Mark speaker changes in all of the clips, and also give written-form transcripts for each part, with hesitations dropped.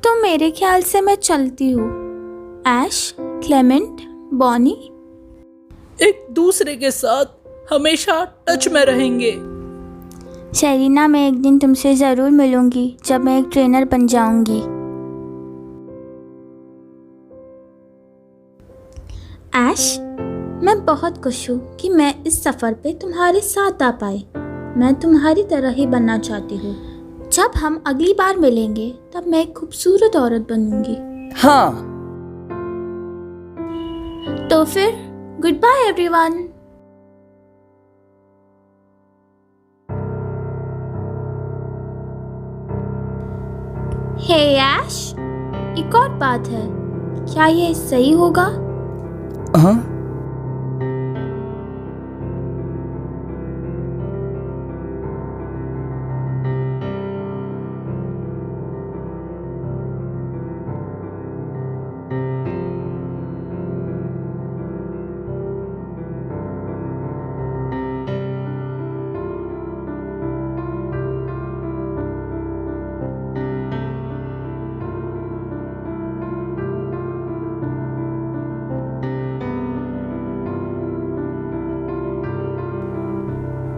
Speaker 1: तो मेरे ख्याल से मैं चलती हूँ। ऐश, क्लेमेंट, बॉनी,
Speaker 2: एक दूसरे के साथ हमेशा टच में रहेंगे।
Speaker 1: सेरीना, मैं एक दिन तुमसे ज़रूर मिलूंगी जब मैं एक ट्रेनर बन जाऊंगी। ऐश, मैं बहुत खुश हूँ कि मैं इस सफ़र पे तुम्हारे साथ आ पाई। मैं तुम्हारी तरह ही बनना चाहती हूँ। जब हम अगली बार मिलेंगे तब मैं एक खूबसूरत औरत बनूंगी।
Speaker 3: हाँ।
Speaker 1: तो फिर गुड बाय एवरीवन। हे ऐश, एक और बात है, क्या ये सही होगा?
Speaker 3: हाँ।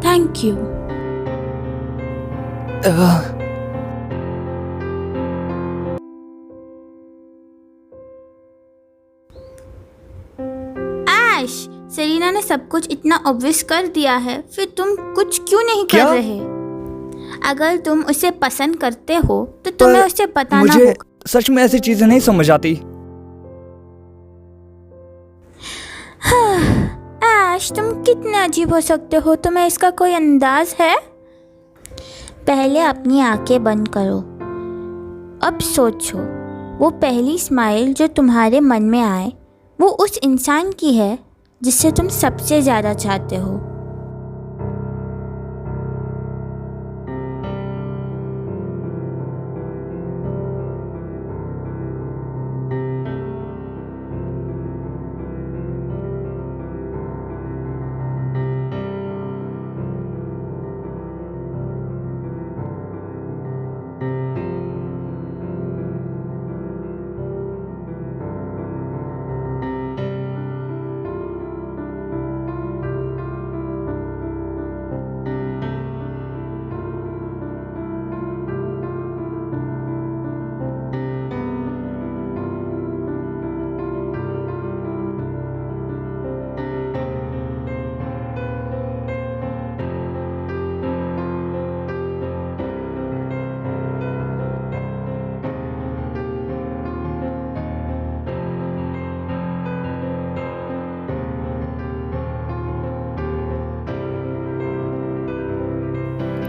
Speaker 1: Thank you. ऐश, सेरीना ने सब कुछ इतना ऑब्वियस कर दिया है, फिर तुम कुछ क्यों नहीं
Speaker 3: क्या?
Speaker 1: कर रहे? अगर तुम उसे पसंद करते हो तो तुम्हें उसे बताना
Speaker 3: मुझे
Speaker 1: होगा।
Speaker 3: सच में ऐसी चीजें नहीं समझ आती।
Speaker 1: ऐश, तुम कितने अजीब हो सकते हो, तुम्हें इसका कोई अंदाज है? पहले अपनी आंखें बंद करो। अब सोचो, वो पहली स्माइल जो तुम्हारे मन में आए वो उस इंसान की है जिससे तुम सबसे ज़्यादा चाहते हो।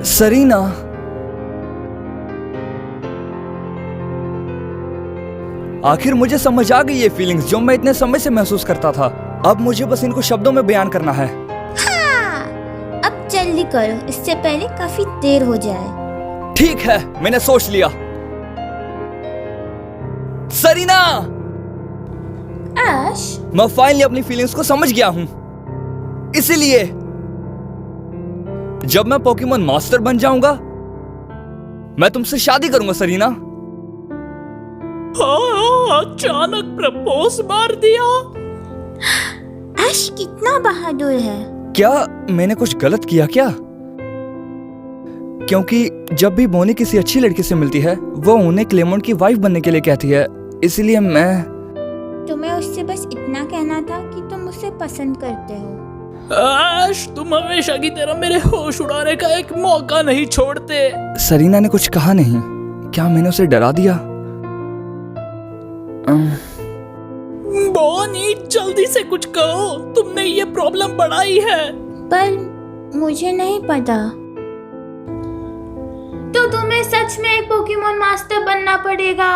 Speaker 3: सरीना, आखिर मुझे समझ आ गई ये फीलिंग्स जो मैं इतने समय से महसूस करता था। अब मुझे बस इनको शब्दों में बयान करना है।
Speaker 1: हाँ, अब जल्दी करो, इससे पहले काफी देर हो जाए।
Speaker 3: ठीक है, मैंने सोच लिया। सरीना,
Speaker 1: ऐश,
Speaker 3: मैं फाइनली अपनी फीलिंग्स को समझ गया हूं। इसीलिए जब मैं पोकेमॉन मास्टर बन जाऊंगा मैं तुमसे शादी करूंगा सरीना।
Speaker 2: हाँ, अचानक प्रपोज मार दिया।
Speaker 1: ऐश कितना बहादुर है।
Speaker 3: क्या मैंने कुछ गलत किया क्या? क्योंकि जब भी बोनी किसी अच्छी लड़की से मिलती है वो उन्हें क्लेमेंट की वाइफ बनने के लिए कहती है, इसलिए मैं
Speaker 1: तुम्हें उससे बस इतना कहना था कि तुम उसे पसंद करते हो।
Speaker 2: ऐश, तुम हमेशा की तरह मेरे होश उड़ाने का एक मौका नहीं छोड़ते।
Speaker 3: सरीना ने कुछ कहा नहीं। क्या मैंने उसे डरा दिया?
Speaker 2: बॉनी, जल्दी से कुछ कहो, तुमने ये प्रॉब्लम बढ़ाई है।
Speaker 1: पर मुझे नहीं पता। तो तुम्हें सच में एक पोकेमॉन मास्टर बनना पड़ेगा।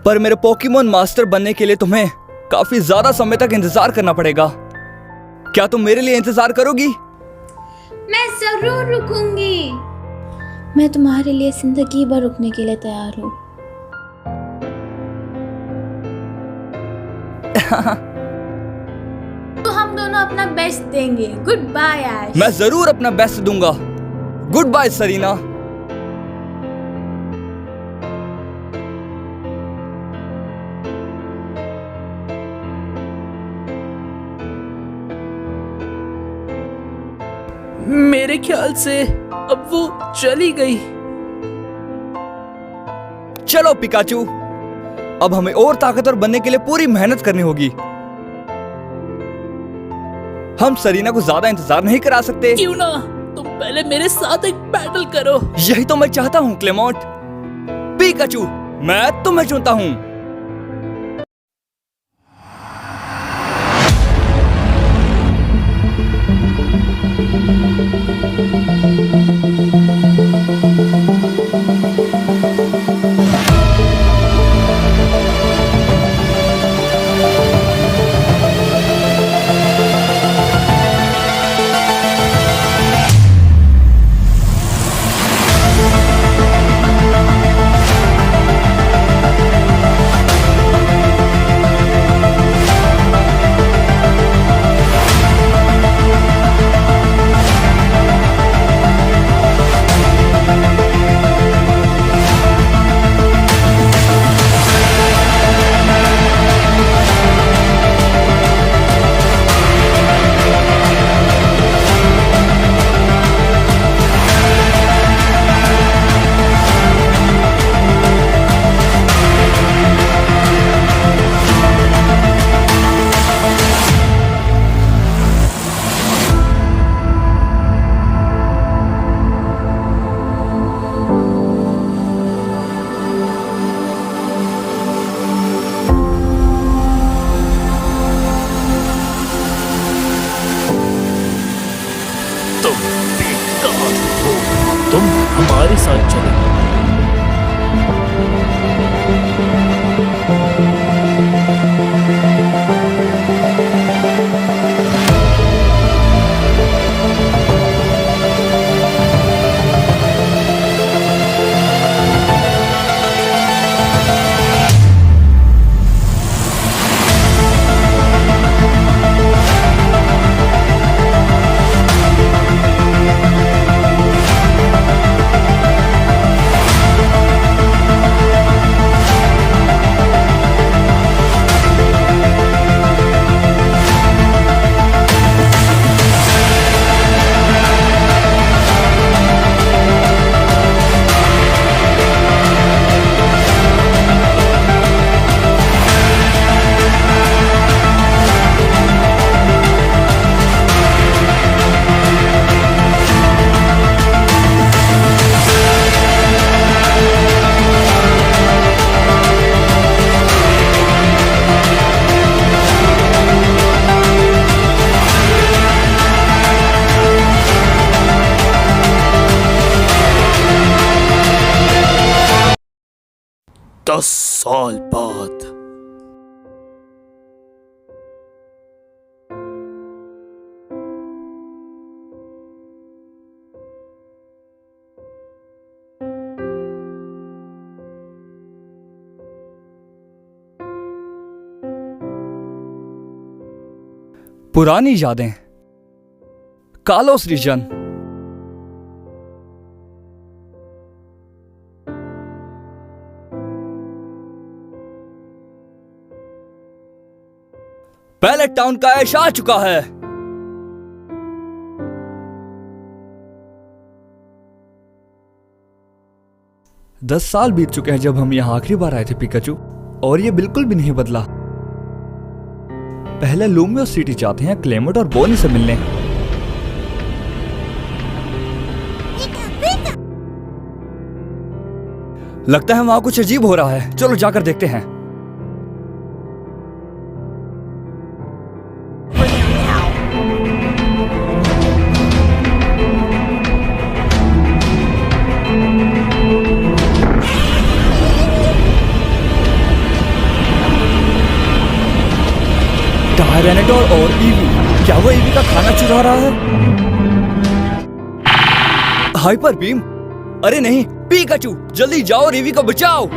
Speaker 3: पर मेरे पोकेमॉन मास्टर बनने के लिए तुम्हें काफी ज्यादा समय तक इंतजार करना पड़ेगा। क्या तुम मेरे लिए इंतजार करोगी?
Speaker 1: मैं जरूर रुकूंगी। मैं तुम्हारे लिए जिंदगी भर रुकने के लिए तैयार हूँ। तो हम दोनों अपना बेस्ट देंगे। Goodbye Ash.
Speaker 3: मैं जरूर अपना बेस्ट दूंगा। Goodbye Serena.
Speaker 2: मेरे ख्याल से अब वो चली गई।
Speaker 3: चलो पिकाचू, अब हमें और ताकतवर बनने के लिए पूरी मेहनत करनी होगी। हम सरीना को ज्यादा इंतजार नहीं करा सकते।
Speaker 2: क्यों ना तुम पहले मेरे साथ एक बैटल करो।
Speaker 3: यही तो मैं चाहता हूँ क्लेमोंट। पिकाचू, मैं तुम्हें चुनता हूँ।
Speaker 2: तुम हमारे साथ चलो। दस साल बाद
Speaker 3: पुरानी यादें, कालोस रीजन। पैलेट टाउन का ऐश आ चुका है। दस साल बीत चुके हैं जब हम यहां आखिरी बार आए थे पिकाचू, और ये बिल्कुल भी नहीं बदला। पहले लूमियो सिटी जाते हैं क्लेमोट और बोनी से मिलने। लगता है वहां कुछ अजीब हो रहा है। चलो जाकर देखते हैं। टायरेनेटोर और ईवी, क्या वो ईवी का खाना चुरा रहा है? Hyper beam? अरे नहीं, पिकाचू जल्दी जाओ और ईवी को बचाओ।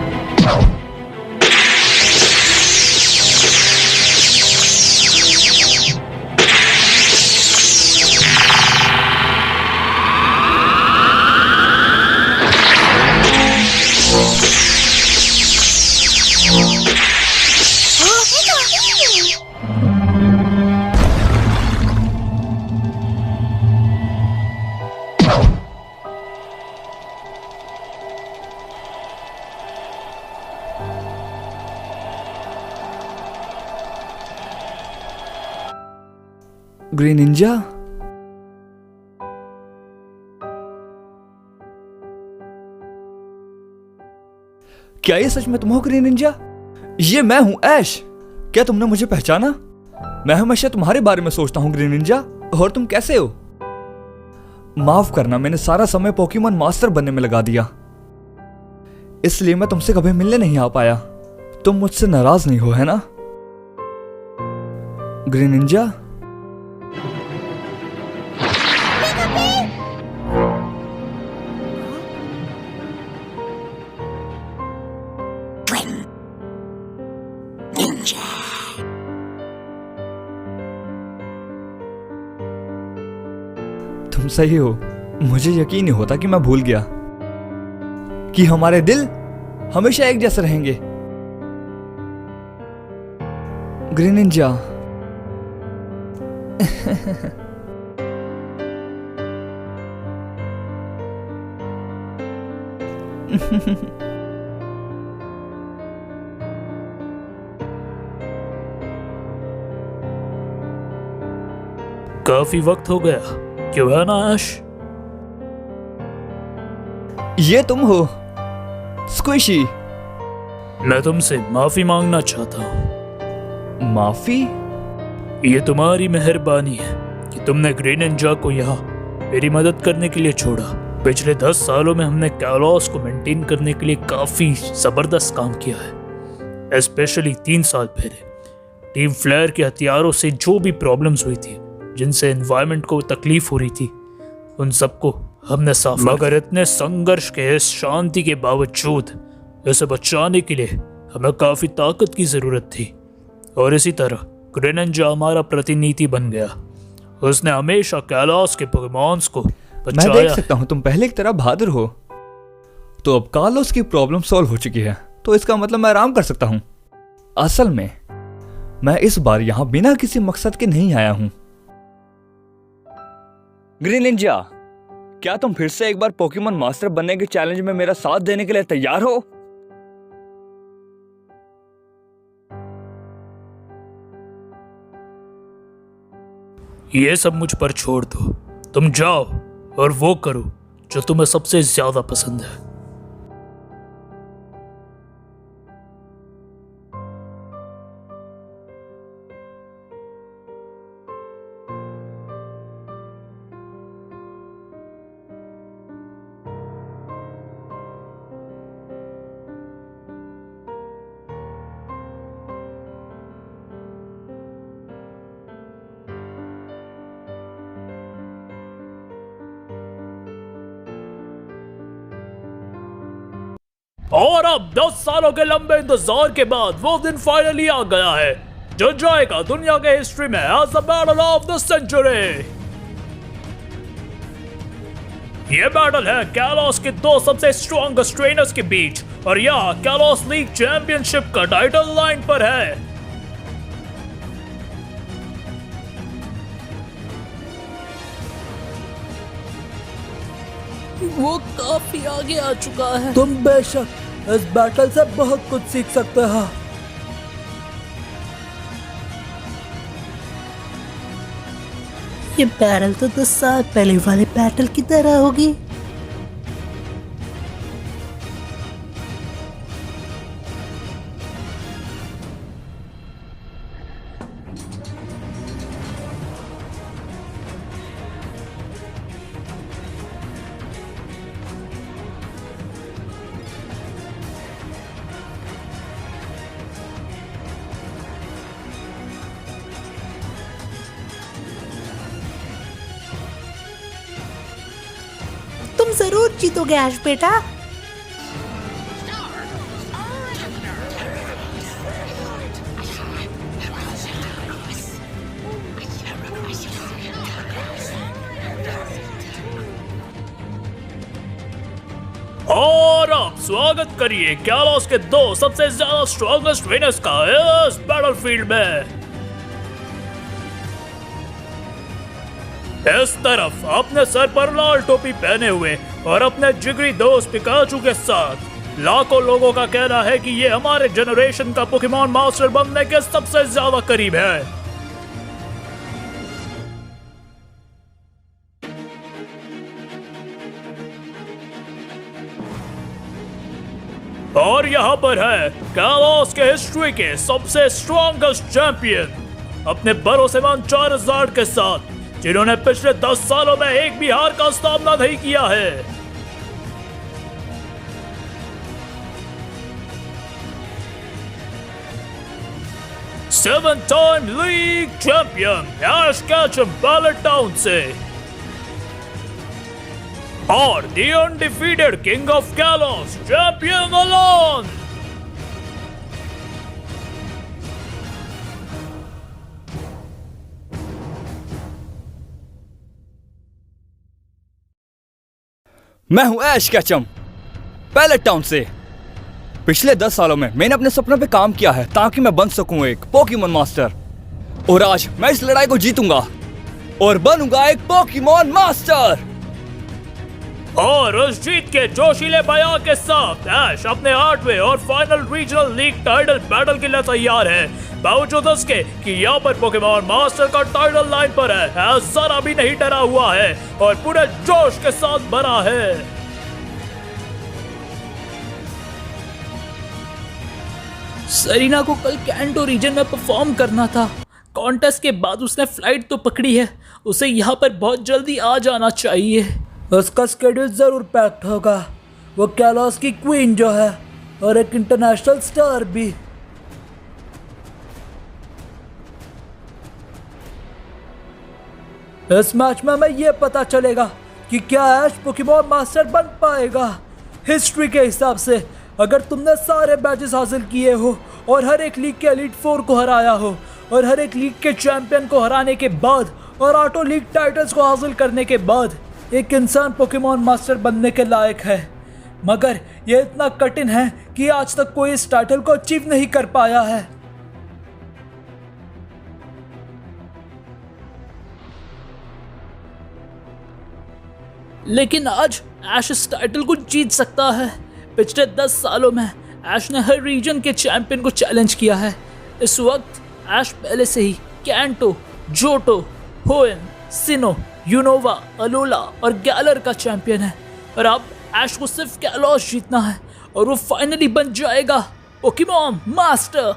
Speaker 3: ग्रीन निंजा, क्या ये सच में तुम हो ग्रीन निंजा? ये मैं हूं ऐश। क्या तुमने मुझे पहचाना? मैं हमेशा तुम्हारे बारे में सोचता हूं ग्रीन निंजा। और तुम कैसे हो? माफ करना, मैंने सारा समय पोकेमॉन मास्टर बनने में लगा दिया, इसलिए मैं तुमसे कभी मिलने नहीं आ पाया। तुम मुझसे नाराज नहीं हो, है ना ग्रीन निंजा? तुम सही हो। मुझे यकीन नहीं होता कि मैं भूल गया कि हमारे दिल हमेशा एक जैसे रहेंगे। ग्रीन निंजा,
Speaker 2: काफी वक्त हो गया, क्यों है ना ऐश?
Speaker 3: ये तुम हो स्क्विशी।
Speaker 2: मैं तुमसे माफी मांगना चाहता हूँ।
Speaker 3: माफी?
Speaker 2: ये तुम्हारी मेहरबानी है कि तुमने ग्रीन निंजा को यहाँ मेरी मदद करने के लिए छोड़ा। पिछले 10 सालों में हमने कैलोस को मेंटेन करने के लिए काफी जबरदस्त काम किया है। स्पेशली 3 साल पहले टीम फ्लेयर के हथियारों से जो भी प्रॉब्लम्स हुई थी, जिनसे एनवायरनमेंट को तकलीफ हो रही थी, उन सबको हमने साफ। मगर इतने संघर्ष के, इस शांति के बावजूद इसे बचाने के लिए हमें काफी ताकत की जरूरत थी। और इसी तरह ग्रीन निंजा हमारा प्रतिनिधि बन गया। उसने हमेशा कैलोस के पोकेमॉन्स को
Speaker 3: मैं
Speaker 2: बचाया।
Speaker 3: देख सकता हूँ तुम पहले की तरह बहादुर हो। तो अब कार्लोस की प्रॉब्लम सॉल्व हो चुकी है, तो इसका मतलब मैं आराम कर सकता हूँ। असल में मैं इस बार यहाँ बिना किसी मकसद के नहीं आया हूँ। ग्रीन निंजा, क्या तुम फिर से एक बार पोकेमॉन मास्टर बनने के चैलेंज में मेरा साथ देने के लिए तैयार हो?
Speaker 2: ये सब मुझ पर छोड़ दो। तुम जाओ और वो करो जो तुम्हें सबसे ज्यादा पसंद है। और अब 10 सालों के लंबे इंतजार के बाद वो दिन फाइनली आ गया है जो जाएगा दुनिया के हिस्ट्री में as the battle of the century. ये बैटल है कैलोस के 2 सबसे स्ट्रॉन्गेस्ट ट्रेनर्स के बीच, और यह कैलोस लीग चैंपियनशिप का टाइटल लाइन पर है।
Speaker 4: वो काफी आगे आ चुका है। तुम बेशक इस बैटल से बहुत कुछ सीख सकते हो। ये बैटल तो 10 साल पहले वाले बैटल की तरह होगी। तुम जरूर जीतोगे ऐश बेटा।
Speaker 2: और अब स्वागत करिए कैलोस के 2 सबसे ज्यादा स्ट्रॉन्गेस्ट ट्रेनर्स का इस बैटलफील्ड में। इस तरफ अपने सर पर लाल टोपी पहने हुए और अपने जिगरी दोस्त पिकाचू के साथ लाखों लोगों का कहना है कि ये हमारे जनरेशन का पोकेमॉन मास्टर बनने के सबसे ज्यादा करीब है। और यहाँ पर है कैलोस के हिस्ट्री के सबसे स्ट्रॉन्गेस्ट चैंपियन अपने भरोसेमंद चार्जर्ड के साथ, जिन्होंने पिछले 10 सालों में एक भी हार का सामना नहीं किया है। सेवन टाइम लीग चैंपियन ऐश कैचम बैलेट टाउन से, और the undefeated king of callose champion अलान।
Speaker 3: मैं हूं ऐश कैचम बैलेट टाउन से। पिछले 10 सालों में मैंने अपने सपनों पे काम किया है ताकि मैं बन सकूं एक पोकेमॉन मास्टर, और आज मैं इस लड़ाई को जीतूंगा और बनूंगा एक पोकेमॉन मास्टर।
Speaker 2: और उस जीत के जोशीले बयान के साथ ऐश अपने 8वें और final regional league title battle के लिए तैयार है। बावजूद उसके कि यहाँ पर पोकेमॉन मास्टर का टाइटल लाइन पर है, ऐश जरा भी नहीं डरा हुआ है और पूरे जोश के साथ भरा है।
Speaker 4: सरीना को कल कैंटो रीजन में परफॉर्म करना था। कॉन्टेस्ट के बाद उसने फ्लाइट तो पकड़ी है, उसे यहाँ पर बहुत जल्दी आ जाना चाहिए। उसका स्केड्यूल जरूर पैक्ड होगा। वो कैलोस की क्वीन जो है और एक इंटरनेशनल स्टार भी। इस मैच में हमें यह पता चलेगा कि क्या ऐश पोकेमॉन मास्टर बन पाएगा। हिस्ट्री के हिसाब से अगर तुमने सारे बैचेस हासिल किए हो और हर एक लीग के एलीट 4 को हराया हो और हर एक लीग के चैंपियन को हराने के बाद और ऑटो लीग टाइटल्स को हासिल करने के बाद एक इंसान पोकेमॉन मास्टर बनने के लायक है, मगर यह इतना कठिन है कि आज तक कोई इस टाइटल को अचीव नहीं कर पाया है। लेकिन आज ऐश इस टाइटल को जीत सकता है। पिछले 10 सालों में ऐश ने हर रीजन के चैंपियन को चैलेंज किया है। इस वक्त ऐश पहले से ही कैंटो, जोटो, होएन, सिनो, यूनोवा, अलोला और गैलर का चैंपियन है, और अब ऐश को सिर्फ कैलोस जीतना है और वो फाइनली बन जाएगा पोकेमॉन मास्टर।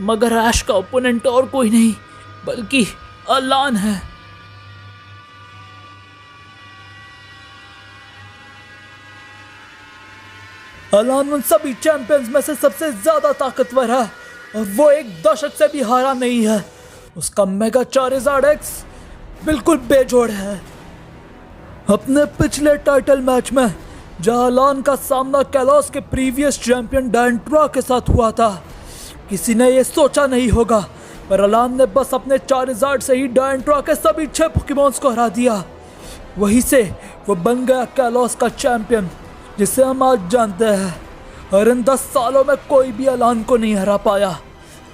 Speaker 4: मगर ऐश का ओपोनेंट और कोई नहीं बल्कि अलान है। अलान उन सभी चैंपियंस में से सबसे ज्यादा ताकतवर है और वो एक दशक से भी हारा नहीं है। उसका मेगा चार्जर्ड एक्स बिल्कुल बेजोड़ है। अपने पिछले टाइटल मैच में जहां अलान का सामना कैलोस के प्रीवियस चैंपियन डायंट्रा के साथ हुआ था, किसी ने यह सोचा नहीं होगा, पर अलान ने बस अपने चार्जर्ड से ही डायंट्रा के सभी 6 पोकेमॉन्स को हरा दिया। वहीं से वो बन गया कैलोस का चैंपियन जिसे हम आज जानते हैं। और इन 10 सालों में कोई भी अलान को नहीं हरा पाया।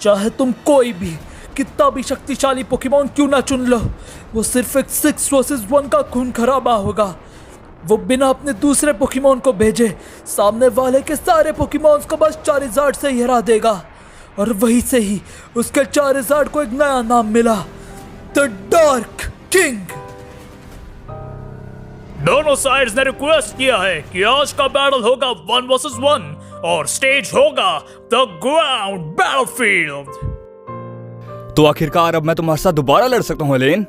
Speaker 4: चाहे तुम कोई भी कितना भी शक्तिशाली पोकेमॉन क्यों ना चुन लो, वो सिर्फ एक 6 वर्सेस 1 का खून खराबा होगा। वो बिना अपने दूसरे पोकेमॉन को भेजे सामने वाले के सारे पोकेमॉन्स को बस चार्जर्ड से ही हरा देगा, और वहीं से ही उसके चार्जर्ड को एक नया नाम मिला, द डार्क किंग।
Speaker 2: दोनों साइड्स ने रिक्वेस्ट किया है कि आज का बैटल होगा 1 वर्सेस 1 और स्टेज होगा द ग्राउंड बैटलफील्ड।
Speaker 3: तो आखिरकार अब मैं तुम्हारे साथ दोबारा लड़ सकता हूँ एलेन।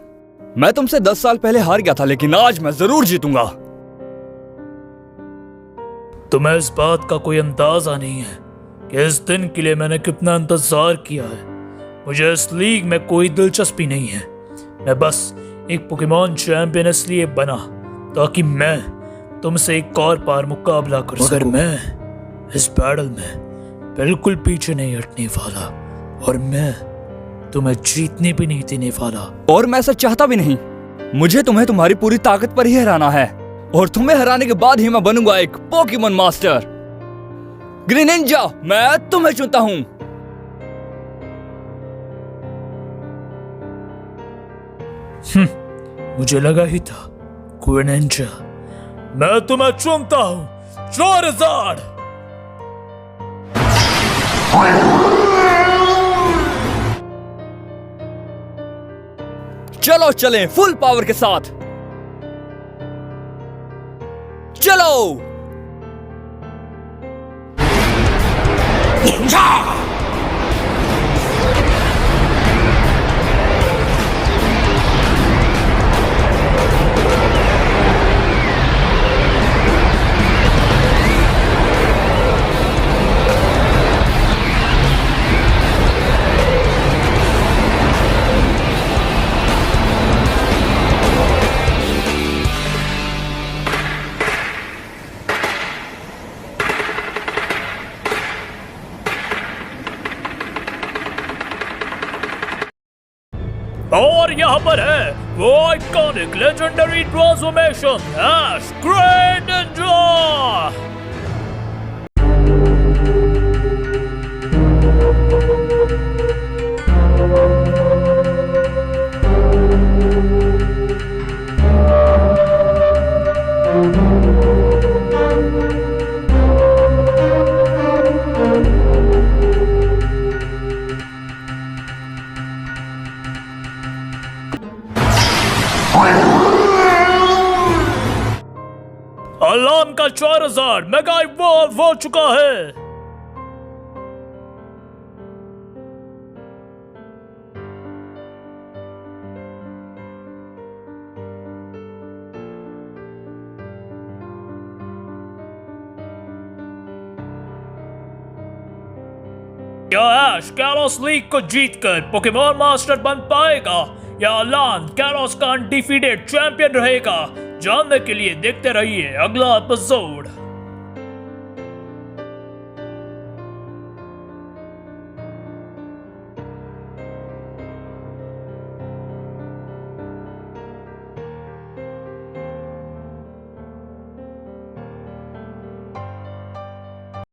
Speaker 3: मैं तुमसे 10 साल पहले हार गया था, लेकिन आज मैं जरूर जीतूंगा।
Speaker 2: तुम्हें इस बात का कोई अंदाजा नहीं है कि इस दिन के लिए मैंने कितना इंतजार किया है। मुझे इस लीग में कोई दिलचस्पी नहीं है। मैं बस एक पोकेमॉन चैंपियन इसलिए बना ताकि मैं तुमसे एक और बार मुकाबला कर सकूं। मगर मैं इस बैटल में बिल्कुल पीछे नहीं हटने वाला, और मैं तुम्हें जीतने भी नहीं देने वाला।
Speaker 3: और मैं ऐसा चाहता भी नहीं। मुझे तुम्हें तुम्हारी पूरी ताकत पर ही हराना है, और तुम्हें हराने के बाद ही मैं बनूंगा एक पोकेमॉन मास्टर। ग्रीनिंजा, मैं तुम्हें चुनता हूं।
Speaker 2: मुझे लगा ही था ग्रीनिंजा, मैं तुम्हें चुनता हूं चार्जर्ड।
Speaker 3: चलो चलें फुल पावर के साथ। चलो
Speaker 2: और यहाँ पर है वो आइकॉनिक लेजेंडरी ट्रांसफॉर्मेशन ऐश ग्रेनिंजा। अलार्म का 4000 मेगा इवॉल्व हो चुका है। क्या ऐश कैलोस लीग को जीतकर पोकेमॉन मास्टर बन पाएगा या अलान कैलोस का अनडिफीटेड चैंपियन रहेगा? जानने के लिए देखते रहिए अगला एपिसोड।